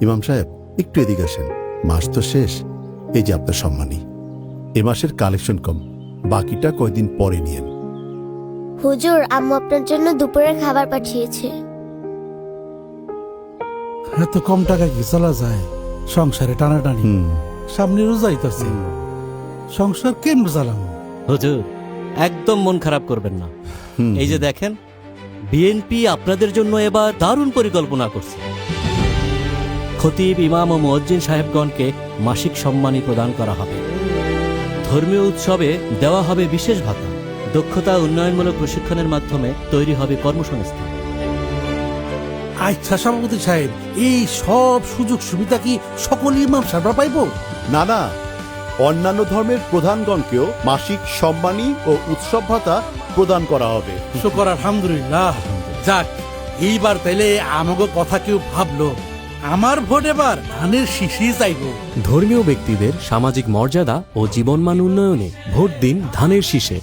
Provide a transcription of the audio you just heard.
ইমাম সাহেব একটু এদিকে আসেন, মাস তো শেষ। এই যে আপনার সম্মানী, এ মাসের কালেকশন কম, বাকিটা কয়দিন পরে নিয়েন। হুজুর, আম্মু আপনার জন্য দুপুরের খাবার পাঠিয়েছে। এত কম টাকা কি চলা যায়? সংসারে টানাটানি, সামনে রোজাইতেছে, সংসার কেমন চালাম? হুজুর, একদম মন খারাপ করবেন না। এই যে দেখেন, বিএনপি আপনাদের জন্য এবার দারুণ পরিকল্পনা করছে। খতিব, ইমাম ও মুয়াজ্জিন সাহেবগণকে মাসিক সম্মানী প্রদান করা হবে। ধর্মীয় উৎসবে দেওয়া হবে বিশেষ ভাতা। দক্ষতা উন্নয়নমূলক প্রশিক্ষণের মাধ্যমে তৈরি হবে কর্মসংস্থান। আচ্ছা সভাপতি সাহেব, এই সব সুযোগ সুবিধা কি সকল ইমাম সাহেবরা পাইব? না না, অন্যান্য ধর্মের প্রধানগণকেও মাসিক সম্মানী ও উৎসব ভাতা প্রদান করা হবে। শুকর আলহামদুলিল্লাহ। যাক, এইবার তাইলে আমাকে কথা কেউ ভাবলো। আমার ভোট এবার ধানের শীষই চাইব। ধর্মীয় ব্যক্তিদের সামাজিক মর্যাদা ও জীবনমান উন্নয়নে ভোট দিন ধানের শীষে।